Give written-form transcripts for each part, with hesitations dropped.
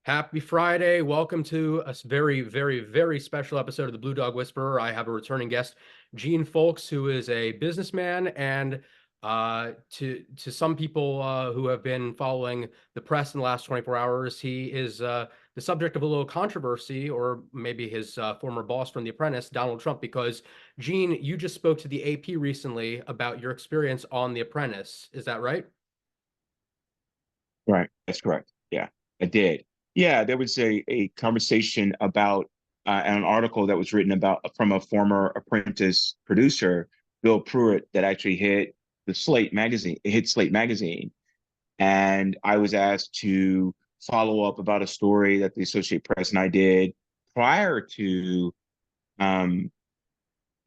Happy Friday. Welcome to a very, very, very special episode of the Blue Dog Whisperer. I have a returning guest, Gene Folkes, who is a businessman and to some people who have been following the press in the last 24 hours, he is the subject of a little controversy, or maybe his former boss from The Apprentice, Donald Trump, because Gene, you just spoke to the AP recently about your experience on The Apprentice. Is that right? Right. That's correct. Yeah, I did. Yeah, there was a conversation about an article that was written about from a former Apprentice producer, Bill Pruitt, that actually hit the Slate magazine. It hit Slate magazine, and I was asked to follow up about a story that the Associated Press and I did prior to um,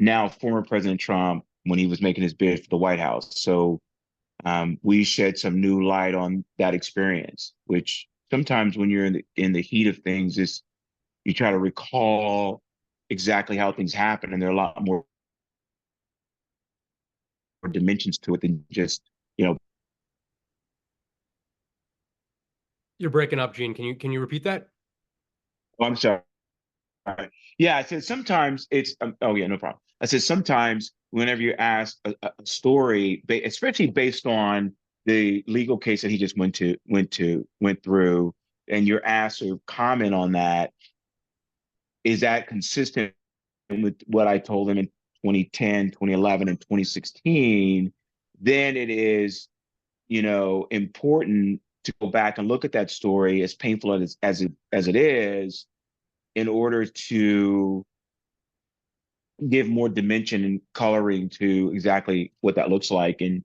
now former President Trump when he was making his bid for the White House. So we shed some new light on that experience, which sometimes when you're in the heat of things, is you try to recall exactly how things happen, and there are a lot more dimensions to it than just you know. You're breaking up, Gene. Can you repeat that? Oh, I'm sorry. Yeah, I said sometimes it's. Oh yeah, no problem. I said sometimes whenever you're asked a story, especially based on the legal case that he just went through, and you're asked to comment on that, is that consistent with what I told him in 2010, 2011, and 2016, then it is, important to go back and look at that story, as painful as it is, in order to give more dimension and coloring to exactly what that looks like, and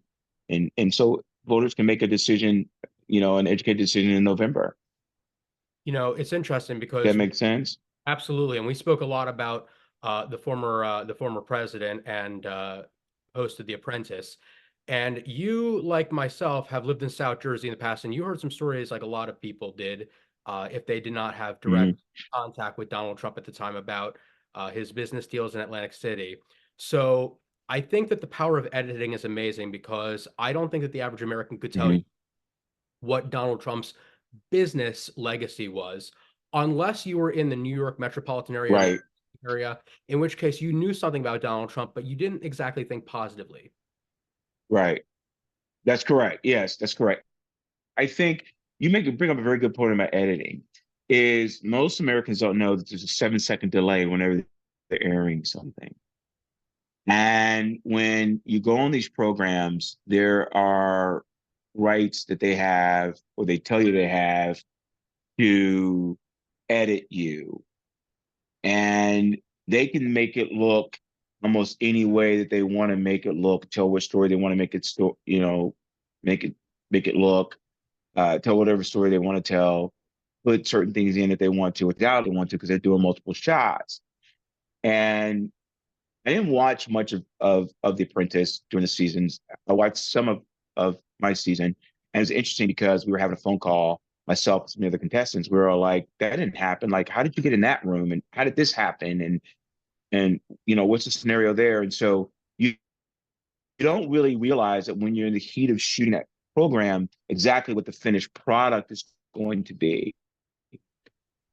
so voters can make a decision, an educated decision in November. It's interesting That because makes sense. absolutely, and we spoke a lot about the former president and host of The Apprentice. And you, like myself, have lived in South Jersey in the past, and you heard some stories like a lot of people did, if they did not have direct Mhm. contact with Donald Trump at the time about his business deals in Atlantic City. So I think that the power of editing is amazing because I don't think that the average American could tell you Mhm. what Donald Trump's business legacy was, unless you were in the New York metropolitan area or the Right. area, in which case you knew something about Donald Trump, but you didn't exactly think positively. Right. That's correct. Yes, that's correct. I think you bring up a very good point about editing. Is most Americans don't know that there's a 7-second delay whenever they're airing something. And when you go on these programs, there are rights that they have, or they tell you they have, to edit you. And they can make it look almost any way that they want to make it look, tell what story they want to make it, make it look, tell whatever story they want to tell, put certain things in if they want to, without they want to, because they're doing multiple shots. And I didn't watch much of The Apprentice during the seasons. I watched some of my season, and it was interesting because we were having a phone call, myself and some of the other contestants. We were all like, "That didn't happen. Like, how did you get in that room? And how did this happen? And what's the scenario there?" And so you don't really realize that when you're in the heat of shooting that program, exactly what the finished product is going to be.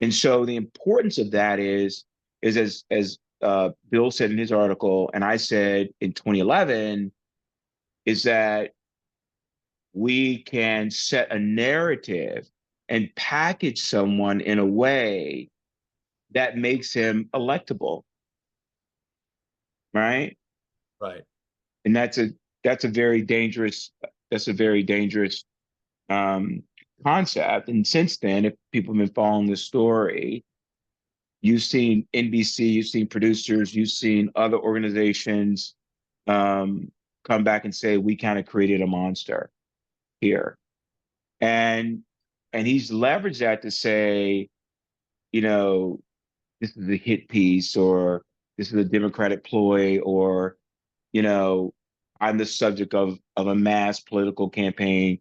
And so the importance of that is as Bill said in his article, and I said in 2011, is that we can set a narrative and package someone in a way that makes him electable, right? Right. And that's a very dangerous um, concept. And since then, if people have been following the story, you've seen NBC, you've seen producers, you've seen other organizations um, come back and say, we kind of created a monster here. And he's leveraged that to say, you know, this is a hit piece, or this is a Democratic ploy, or, you know, I'm the subject of a mass political campaign.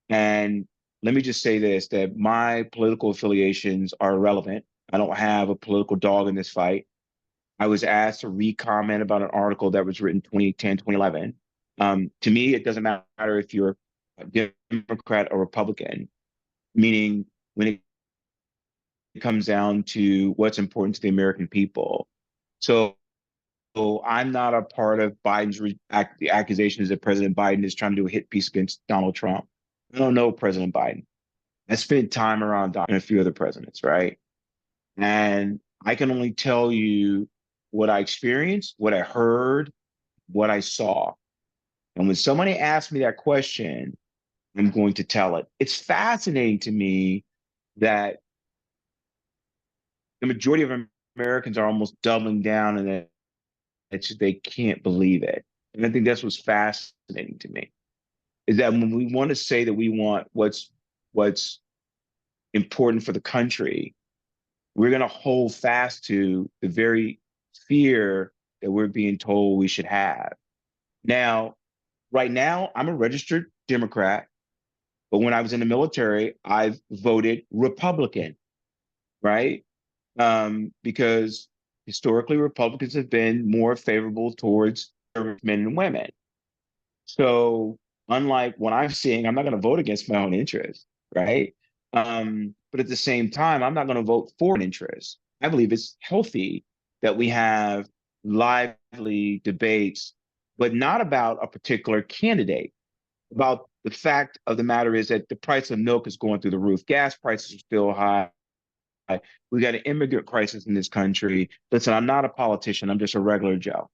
And let me just say this, that my political affiliations are irrelevant. I don't have a political dog in this fight. I was asked to re-comment about an article that was written 2010, 2011. To me, it doesn't matter if you're a Democrat or Republican, meaning when it comes down to what's important to the American people. So I'm not a part of the accusations that President Biden is trying to do a hit piece against Donald Trump. I don't know President Biden. I spent time around Donald and a few other presidents, right? And I can only tell you what I experienced, what I heard, what I saw. And when somebody asks me that question, I'm going to tell it. It's fascinating to me that the majority of Americans are almost doubling down and that they can't believe it. And I think that's what's fascinating to me is that when we want to say that we want what's important for the country, we're going to hold fast to the very fear that we're being told we should have. Now, right now, I'm a registered Democrat, but when I was in the military, I've voted Republican, right? Because historically, Republicans have been more favorable towards men and women. So, unlike what I'm seeing, I'm not going to vote against my own interest, right? But at the same time, I'm not going to vote for an interest. I believe it's healthy that we have lively debates, but not about a particular candidate. About the fact of the matter is that the price of milk is going through the roof. Gas prices are still high. We got an immigrant crisis in this country. Listen, I'm not a politician. I'm just a regular Joe.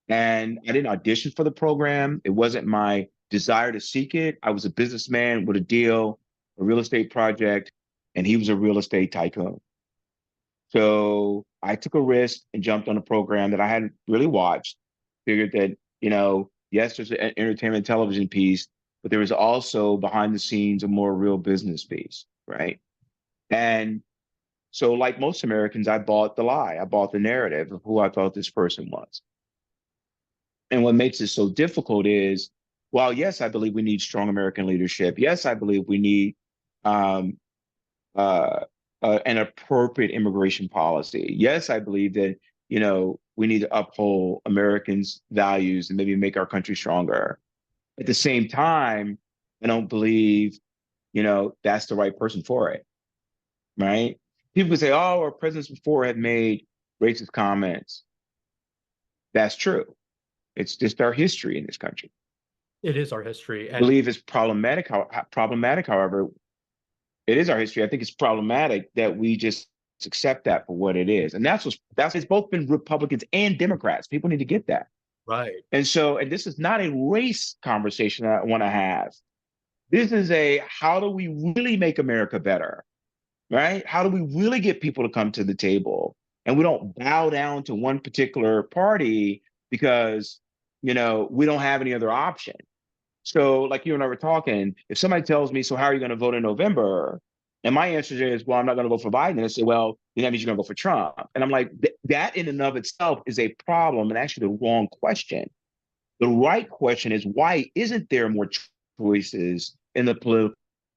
And I didn't audition for the program. It wasn't my desire to seek it. I was a businessman with a deal, a real estate project, and he was a real estate tycoon. So I took a risk and jumped on a program that I hadn't really watched. Figured that, yes, there's an entertainment television piece, but there was also behind the scenes a more real business piece, right? And so, like most Americans, I bought the lie. I bought the narrative of who I thought this person was. And what makes it so difficult is, while yes, I believe we need strong American leadership. Yes, I believe we need um, an appropriate immigration policy. Yes, I believe that we need to uphold Americans' values and maybe make our country stronger. At the same time, I don't believe that's the right person for it. Right? People say, "Oh, our presidents before had made racist comments." That's true. It's just our history in this country. It is our history. I And believe it's problematic, however, it is our history. I think it's problematic that we just accept that for what it is. And that's it's both been Republicans and Democrats. People need to get that. right. And this is not a race conversation that I want to have. This is a how do we really make America better? Right? How do we really get people to come to the table? And we don't bow down to one particular party because, we don't have any other option. So, like you and I were talking, if somebody tells me, "So how are you going to vote in November?" And my answer is, "Well, I'm not going to vote for Biden." And I say, "Well, then that means you're going to vote for Trump." And I'm like, that in and of itself is a problem and actually the wrong question. The right question is, why isn't there more choices in the political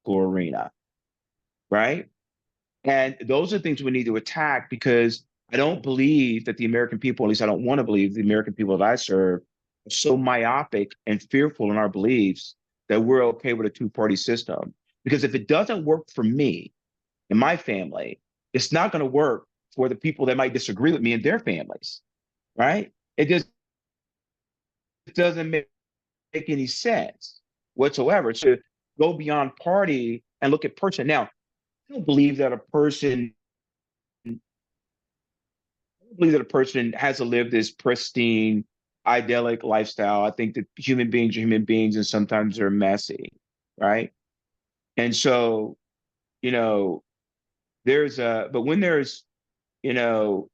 arena? Right? And those are things we need to attack because I don't believe that the American people, at least I don't want to believe the American people that I serve, are so myopic and fearful in our beliefs that we're okay with a two-party system. Because if it doesn't work for me and my family, it's not going to work for the people that might disagree with me and their families, right? It just doesn't make any sense whatsoever to go beyond party and look at person. Now, I don't believe that a person believe that a person has to live this pristine, idyllic lifestyle. I think that human beings are human beings and sometimes they're messy, right? And so, you know, but when there's, you know,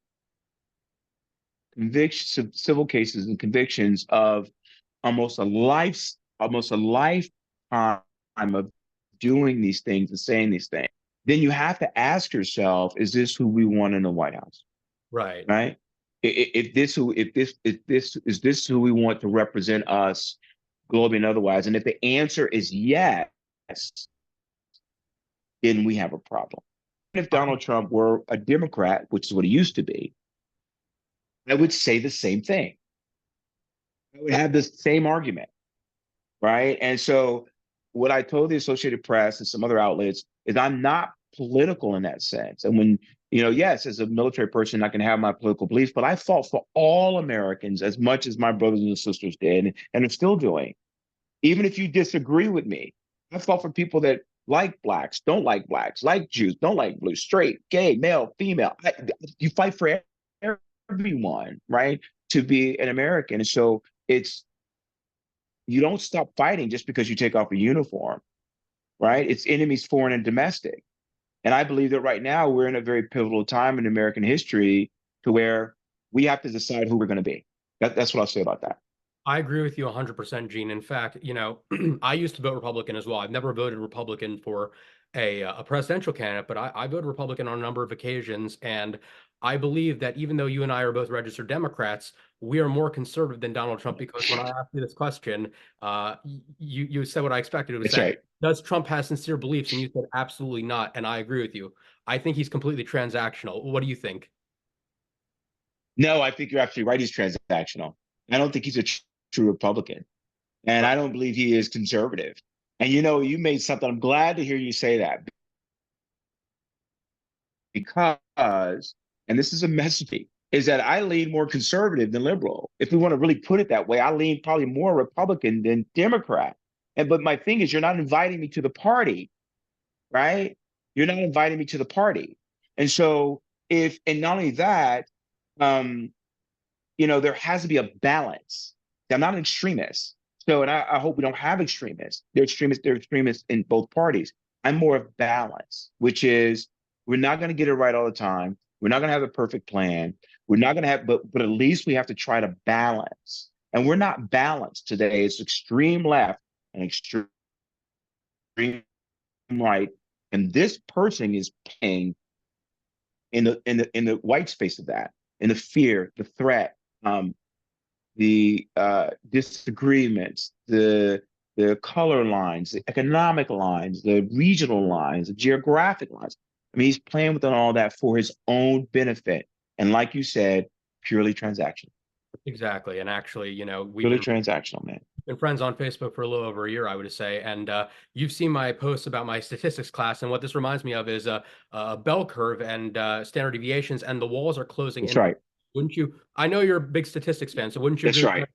convictions, civil cases and convictions of almost a lifetime of doing these things and saying these things, then you have to ask yourself, is this who we want in the White House? Right. Right? If this who we want to represent us globally and otherwise? And if the answer is yes, then we have a problem. If Donald Trump were a Democrat, which is what he used to be, I would say the same thing. I would have the same argument, right? And so what I told the Associated Press and some other outlets is I'm not political in that sense. And when, yes, as a military person, I can have my political beliefs, but I fought for all Americans as much as my brothers and sisters did, and are still doing. Even if you disagree with me, I fought for people that like blacks, don't like blacks, like Jews, don't like blue, straight, gay, male, female. You fight for everyone, right? To be an American. And so you don't stop fighting just because you take off a uniform, right? It's enemies, foreign and domestic. And I believe that right now we're in a very pivotal time in American history to where we have to decide who we're going to be. That's what I'll say about that. I agree with you 100%, Gene. In fact, I used to vote Republican as well. I've never voted Republican for a presidential candidate, but I voted Republican on a number of occasions. And I believe that even though you and I are both registered Democrats, we are more conservative than Donald Trump because when I asked you this question, you said what I expected. It was That's that, right. does Trump have sincere beliefs? And you said absolutely not. And I agree with you. I think he's completely transactional. What do you think? No, I think you're absolutely right. He's transactional. I don't think he's a true Republican. And I don't believe he is conservative. And you made something, I'm glad to hear you say that because, and this is a message, is that I lean more conservative than liberal. If we want to really put it that way, I lean probably more Republican than Democrat. But my thing is, you're not inviting me to the party, right? You're not inviting me to the party. And so and not only that, there has to be a balance. I'm not an extremist. So, and I hope we don't have extremists. They're extremists in both parties. I'm more of balance, which is we're not going to get it right all the time. We're not going to have a perfect plan. We're not going to have, but at least we have to try to balance. And we're not balanced today. It's extreme left and extreme right. And this person is playing in the white space of that, in the fear, the threat, the disagreements, the color lines, the economic lines, the regional lines, the geographic lines. I mean, he's playing with all that for his own benefit. And like you said, purely transactional. Exactly. And actually, we've Purely transactional, man. been friends on Facebook for a little over a year, I would say. And you've seen my posts about my statistics class. And what this reminds me of is a bell curve and standard deviations, and the walls are closing That's in. right. Wouldn't you? I know you're a big statistics fan, so wouldn't you That's agree right.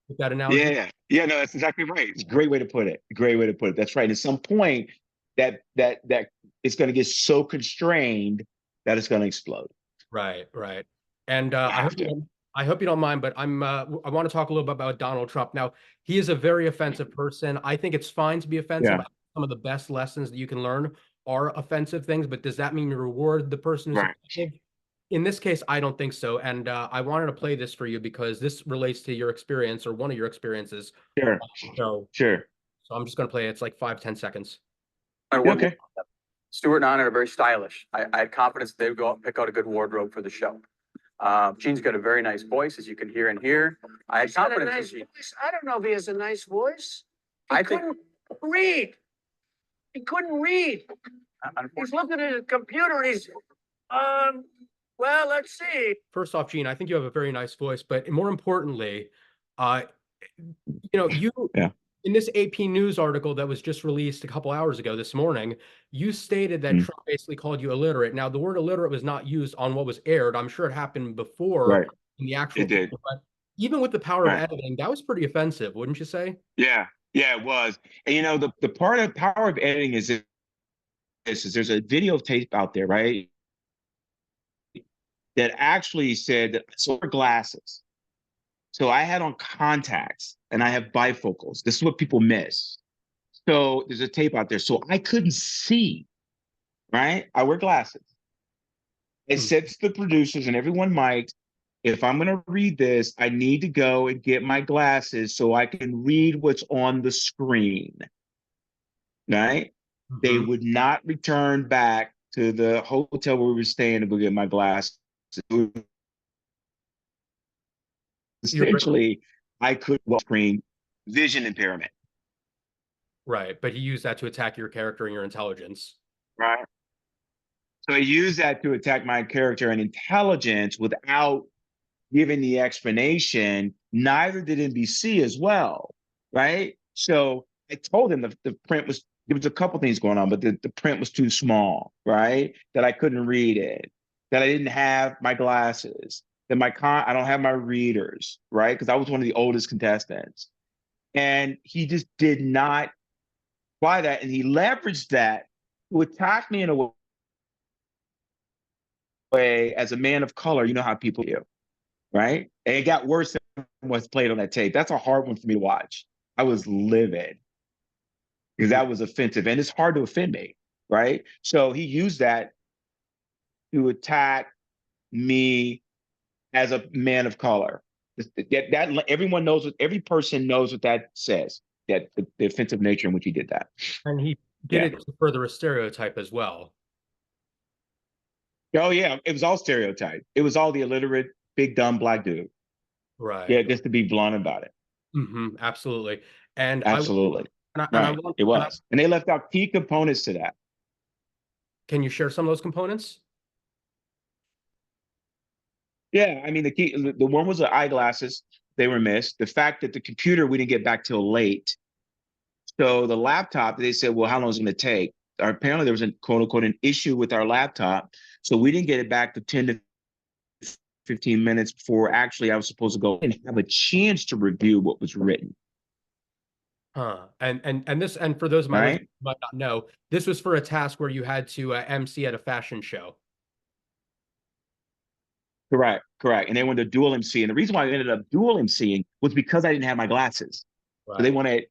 with that analogy? Yeah. No, that's exactly right. It's a great way to put it. Great way to put it. That's right. At some point, that it's going to get so constrained that it's going to explode. Right, right. And You have to. I hope you don't mind, but I want to talk a little bit about Donald Trump. Now, he is a very offensive person. I think it's fine to be offensive. Yeah. Some of the best lessons that you can learn are offensive things, but does that mean you reward the person who's Right. offensive? In this case, I don't think so. And I wanted to play this for you because this relates to your experience or one of your experiences. Sure. So, Sure. so I'm just going to play it. It's like 5-10 seconds. Okay. Stuart and Anna are very stylish. I had confidence they would go out and pick out a good wardrobe for the show. Gene's got a very nice voice, as you can hear and hear. I had He's got a confidence nice in Gene. voice. I don't know if he has a nice voice. He I think- couldn't read. He couldn't read. He's Unfortunately, looking at his computer and he's, well, let's see. First off, Gene, I think you have a very nice voice, but more importantly, uh, you Yeah. in this AP News article that was just released a couple hours ago this morning, you stated that Mm. Trump basically called you illiterate. Now, the word illiterate was not used on what was aired. I'm sure it happened before Right. in the actual. It did. But even with the power Right. of editing, that was pretty offensive, wouldn't you say? Yeah. Yeah, it was. And the part of power of editing is there's a videotape out there, right? That actually said that I saw glasses. So I had on contacts and I have bifocals. This is what people miss. So there's a tape out there. So I couldn't see, right? I wear glasses. It said to the producers and everyone might, if I'm going to read this, I need to go and get my glasses so I can read what's on the screen, right? They would not return back to the hotel where we were staying to go get my glasses. Essentially, I could screen vision impairment. Right, but he used that to attack your character and your intelligence. Right. So he used that to attack my character and intelligence without giving the explanation. Neither did NBC as well, right? So I told him the print was there was a couple things going on, but the print was too small, right? That I couldn't read it, that I didn't have my glasses, that I don't have my readers, right? Because I was one of the oldest contestants. And he just did not buy that. And he leveraged that to attack me in a way as a man of color. You know how people do, right? And it got worse than what's played on that tape. That's a hard one for me to watch. I was livid because that was offensive. And it's hard to offend me, right? So he used that to attack me as a man of color. That everyone knows what every person knows what that says. That the offensive nature in which he did that. And he did it to further a stereotype as well. Oh yeah, it was all stereotype. It was all the illiterate, big dumb black dude. Right. Yeah, just to be blunt about it. Absolutely. And absolutely. It was. And they left out key components to that. Can you share some of those components? Yeah, I mean, the one was the eyeglasses. They were missed. The fact that the computer we didn't get back till late. So the laptop, they said, well, how long is it going to take? Apparently there was a quote unquote an issue with our laptop. So we didn't get it back to 10 to 15 minutes before actually I was supposed to go and have a chance to review what was written. And for those of my listeners who might not know, this was for a task where you had to MC at a fashion show. Correct. And they wanted to dual MC. And the reason why I ended up dual MCing was because I didn't have my glasses. Right. So they wanted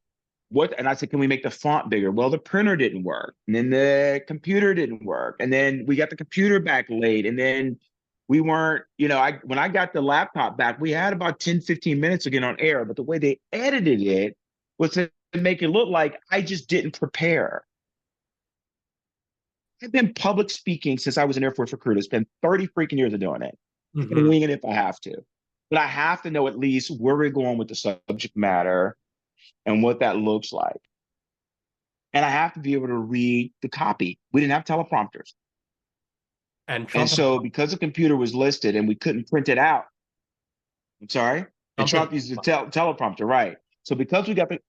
and I said, can we make the font bigger? Well, the printer didn't work. And then the computer didn't work. And then we got the computer back late. And then we weren't, when I got the laptop back, we had about 10, 15 minutes to get on air. But the way they edited it was to make it look like I just didn't prepare. I've been public speaking since I was an Air Force recruiter. It's been 30 freaking years of doing it. I can wing it if I have to. But I have to know at least where we're going with the subject matter and what that looks like. And I have to be able to read the copy. We didn't have teleprompters. And so because the computer was listed and we couldn't print it out, I'm sorry? And Trump used the teleprompter, right? So because we got the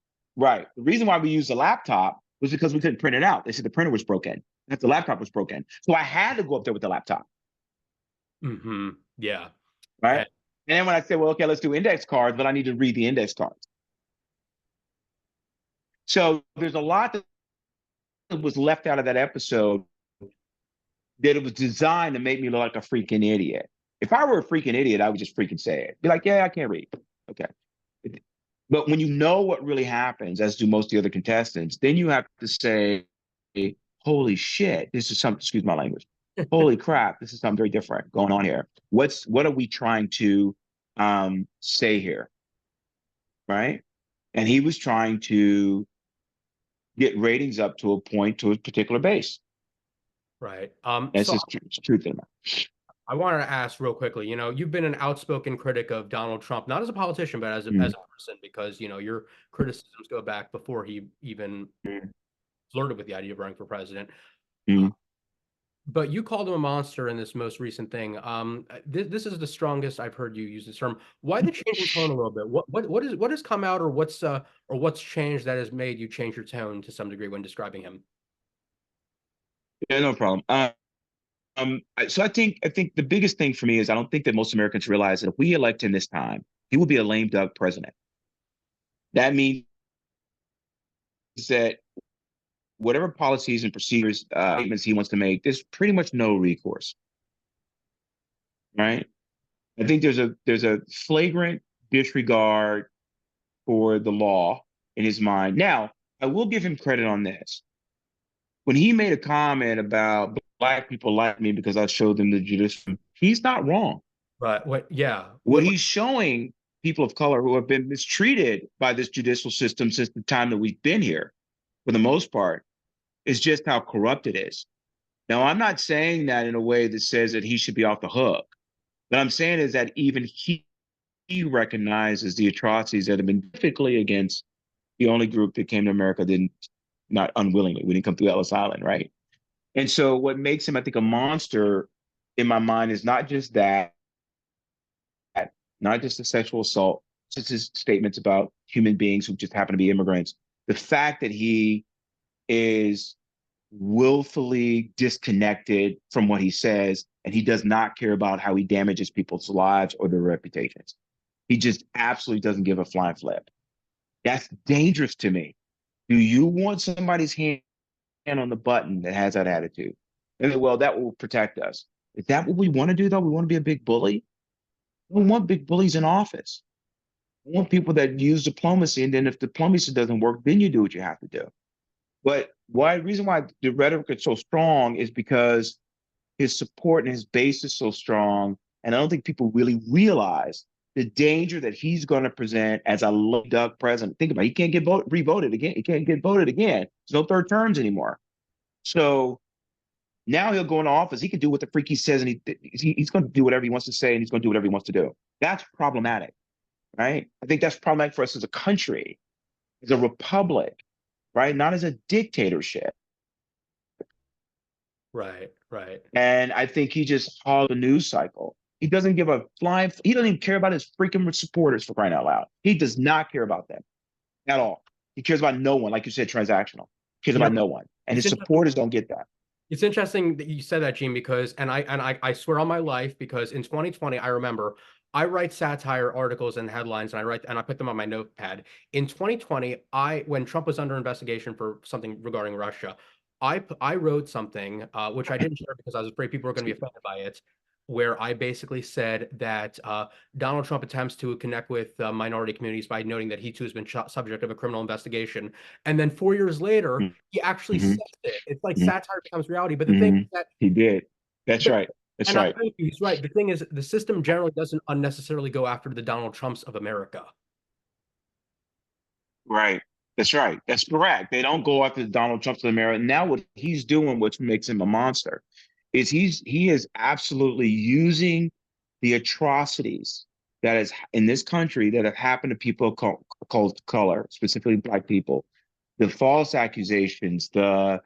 reason why we used the laptop was because we couldn't print it out. They said the printer was broken. That the laptop was broken. So I had to go up there with the laptop. Yeah. Right. And then when I said, well, okay, let's do index cards, but I need to read the index cards. So there's a lot that was left out of that episode that it was designed to make me look like a freaking idiot. If I were a freaking idiot, I would just freaking say it. Be like, yeah, I can't read. Okay. But when you know what really happens, as do most of the other contestants, then you have to say, holy shit, this is something, excuse my language. Holy crap, this is something very different going on here. What are we trying to say here? Right? And he was trying to get ratings up to a point, to a particular base. Right. That's his truth in that. I wanted to ask real quickly, you've been an outspoken critic of Donald Trump, not as a politician, but as a person, because, your criticisms go back before he even flirted with the idea of running for president. But you called him a monster in this most recent thing. This is the strongest I've heard you use this term. Why the change in tone a little bit? What has come out, or what's changed that has made you change your tone to some degree when describing him? Yeah, no problem. So I think the biggest thing for me is I don't think that most Americans realize that if we elect him this time, he will be a lame duck president. That means that whatever policies and procedures, statements he wants to make, there's pretty much no recourse. Right? I think there's a flagrant disregard for the law in his mind. Now, I will give him credit on this. When he made a comment about black people like me because I showed them the judicial, he's not wrong. Right. What he's showing people of color who have been mistreated by this judicial system since the time that we've been here, for the most part, is just how corrupt it is. Now, I'm not saying that in a way that says that he should be off the hook. What I'm saying is that even he recognizes the atrocities that have been typically against the only group that came to America not unwillingly. We didn't come through Ellis Island, right? And so what makes him, I think, a monster in my mind is not just that, not just the sexual assault, just his statements about human beings who just happen to be immigrants. The fact that he is willfully disconnected from what he says, and he does not care about how he damages people's lives or their reputations. He just absolutely doesn't give a flying flip. That's dangerous to me. Do you want somebody's hand on the button that has that attitude? And well, that will protect us. Is that what we want to do, though? We want to be a big bully? We want big bullies in office. We want people that use diplomacy, and then if diplomacy doesn't work, then you do what you have to do. But reason why the rhetoric is so strong is because his support and his base is so strong, and I don't think people really realize the danger that he's going to present as a lame duck president. Think about it. He can't get re-voted again. He can't get voted again. There's no third terms anymore. So now he'll go into office. He can do what the freak he says, and he's going to do whatever he wants to say, and he's going to do whatever he wants to do. That's problematic, right? I think that's problematic for us as a country, as a republic, right? Not as a dictatorship. Right, right. And I think he just hogged the news cycle. He doesn't give a flying, he doesn't even care about his freaking supporters, for crying out loud. He does not care about them at all. He cares about no one, like you said, transactional. He cares about no one. And his supporters don't get that. It's interesting that you said that, Gene, because I swear on my life, because in 2020, I remember I write satire articles and headlines, and I put them on my notepad. In 2020, when Trump was under investigation for something regarding Russia, I wrote something which I didn't share because I was afraid people were going to be offended by it, where I basically said that Donald Trump attempts to connect with minority communities by noting that he too has been subject of a criminal investigation. And then 4 years later, he actually says it. It's like satire becomes reality. But the thing is that he did. That's right. That's right. I think he's right. The thing is, the system generally doesn't unnecessarily go after the Donald Trumps of America. Right. That's right. That's correct. They don't go after the Donald Trumps of America. Now what he's doing, which makes him a monster, is he is absolutely using the atrocities that is in this country that have happened to people called color, specifically Black people, the false accusations, the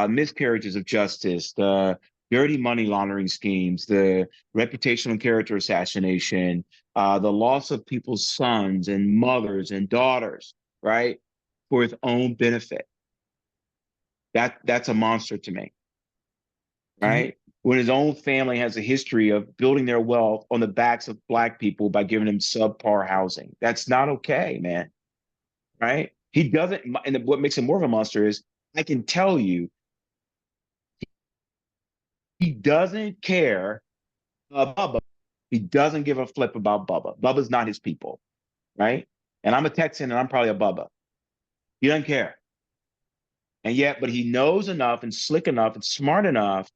miscarriages of justice, the dirty money laundering schemes, the reputational and character assassination, the loss of people's sons and mothers and daughters, right, for his own benefit. That's a monster to me. Right? When his own family has a history of building their wealth on the backs of Black people by giving them subpar housing. That's not okay, man. Right? He doesn't, and what makes him more of a monster is, I can tell you, he doesn't care about Bubba. He doesn't give a flip about Bubba. Bubba's not his people, right? And I'm a Texan, and I'm probably a Bubba. He doesn't care. And yet, but he knows enough and slick enough and smart enough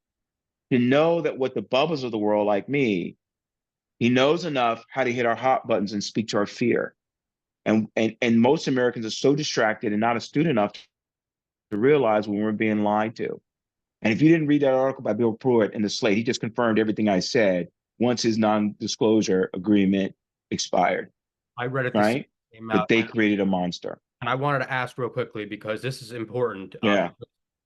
to know that with the Bubbas of the world like me, he knows enough how to hit our hot buttons and speak to our fear. And most Americans are so distracted and not astute enough to realize when we're being lied to. And if you didn't read that article by Bill Pruitt in the Slate, he just confirmed everything I said once his non-disclosure agreement expired. I read it. Right? But they created a monster. And I wanted to ask real quickly, because this is important. Yeah.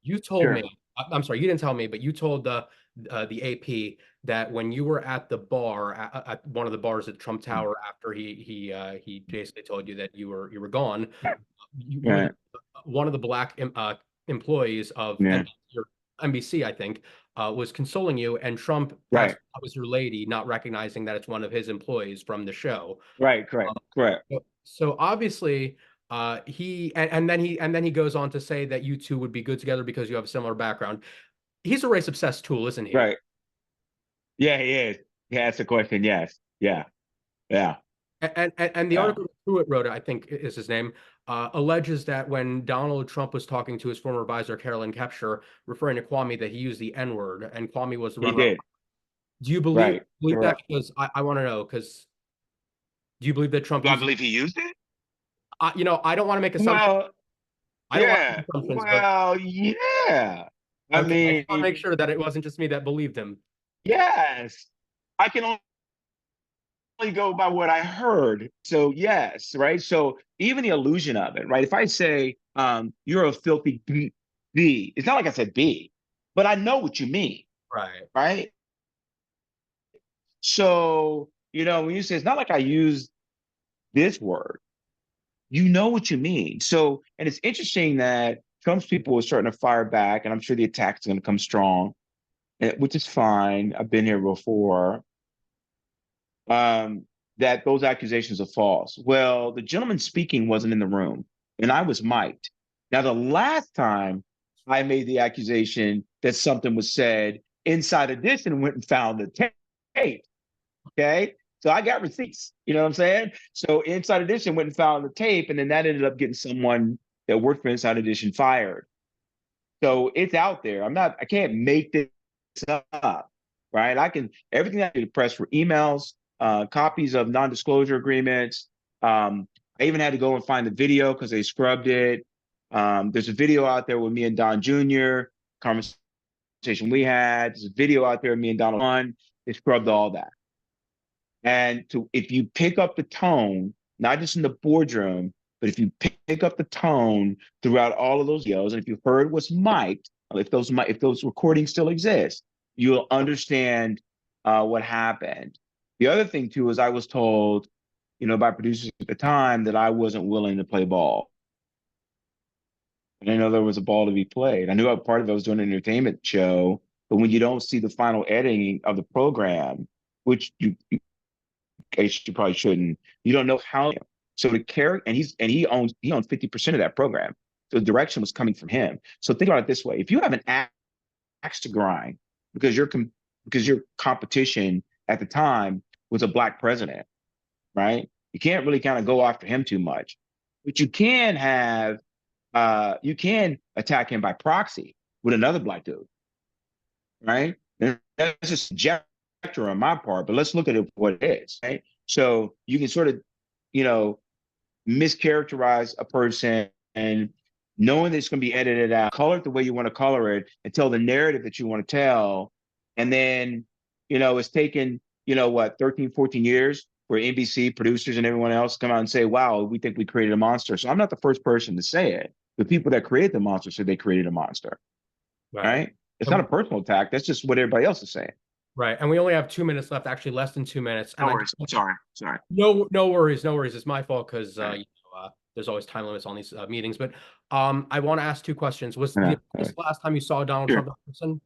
You told me, I'm sorry, you didn't tell me, but you told the AP that when you were at the bar, at one of the bars at Trump Tower, after he basically told you that you were gone, one of the Black employees of NBC, I think, was consoling you, and Trump asked, "How was your lady?" not recognizing that it's one of his employees from the show. Right, correct. So obviously, then he goes on to say that you two would be good together because you have a similar background. He's a race obsessed tool, isn't he? Right. Yeah, he is. He asked the question. Yes. Yeah. And the article Pruitt wrote, I think is his name, alleges that when Donald Trump was talking to his former advisor, Carolyn Kepscher, referring to Kwame, that he used the N-word, and Kwame was the runner. He did. Do you believe that? Because I want to know, because do you believe that Trump... Do I believe he used it? I don't want to make assumptions. Yeah. I mean... I want to make sure that it wasn't just me that believed him. Yes. I can only go by what I heard. So yes, right? So even the illusion of it, right? If I say, you're a filthy B, it's not like I said B, but I know what you mean. Right? So, when you say, it's not like I use this word, you know what you mean. So, and it's interesting that Trump's people are starting to fire back, and I'm sure the attack's going to come strong, which is fine. I've been here before. That those accusations are false. Well, the gentleman speaking wasn't in the room, and I was mic'd. Now, the last time I made the accusation that something was said, Inside Edition went and found the tape. Okay. So I got receipts. You know what I'm saying? So Inside Edition went and found the tape, and then that ended up getting someone that worked for Inside Edition fired. So it's out there. I can't make this up, right? Everything I do to press for emails, copies of non-disclosure agreements. I even had to go and find the video because they scrubbed it. There's a video out there with me and Don Jr., conversation we had. There's a video out there with me and Donald Trump. They scrubbed all that. And if you pick up the tone, not just in the boardroom, but if you pick up the tone throughout all of those videos, and if you heard what's mic'd, if those recordings still exist, you'll understand what happened. The other thing too is I was told, by producers at the time that I wasn't willing to play ball. And I know there was a ball to be played. I knew part of it was doing an entertainment show, but when you don't see the final editing of the program, which you probably shouldn't, you don't know how. So the character, and he owns 50% of that program. So the direction was coming from him. So think about it this way: if you have an axe to grind because your competition at the time was a black president, right? You can't really kind of go after him too much, but you can attack him by proxy with another black dude, right? And that's just conjecture on my part, but let's look at it for what it is, right? So you can sort of, mischaracterize a person, and knowing that it's going to be edited out, color it the way you want to color it, and tell the narrative that you want to tell. And then, it's taken, 13, 14 years for NBC producers and everyone else come out and say, wow, we think we created a monster. So I'm not the first person to say it. The people that created the monster said they created a monster, right? It's not a personal attack. That's just what everybody else is saying. Right. And we only have 2 minutes left, actually less than 2 minutes. No worries. Sorry. No worries. It's my fault because there's always time limits on these meetings. But I want to ask two questions. Was this the last time you saw Donald Trump in person?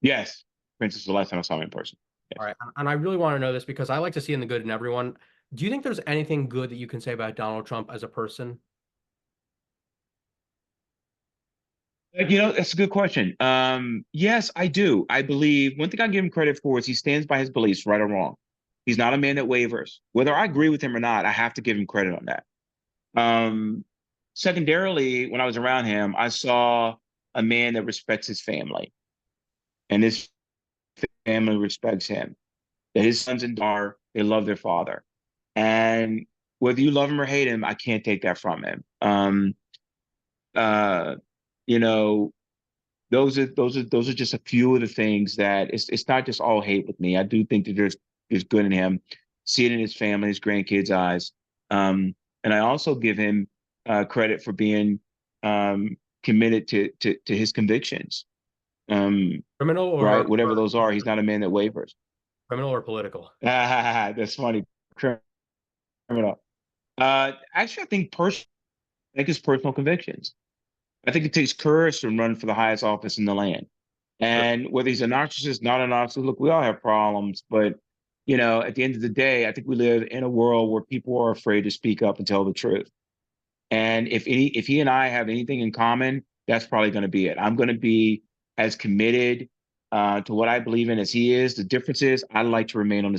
Yes. This is the last time I saw him in person. Yes. All right. And I really want to know this because I like to see in the good in everyone. Do you think there's anything good that you can say about Donald Trump as a person? That's a good question. Yes, I do. I believe one thing I give him credit for is he stands by his beliefs, right or wrong. He's not a man that wavers. Whether I agree with him or not, I have to give him credit on that. Secondarily, when I was around him, I saw a man that respects his family, and his family respects him. That his sons and daughter, they love their father, and whether you love him or hate him, I can't take that from him. Those are just a few of the things that it's not just all hate with me. I do think that there's good in him. See it in his family, his grandkids' eyes. And I also give him credit for being committed to his convictions. Criminal or right, whatever those are. He's not a man that wavers. Criminal or political? That's funny. Criminal. Actually, I think his personal convictions. I think it takes courage to run for the highest office in the land. And whether he's a narcissist, not a narcissist, look, we all have problems. But, at the end of the day, I think we live in a world where people are afraid to speak up and tell the truth. And if he and I have anything in common, that's probably going to be it. I'm going to be as committed to what I believe in as he is. The difference is I like to remain on the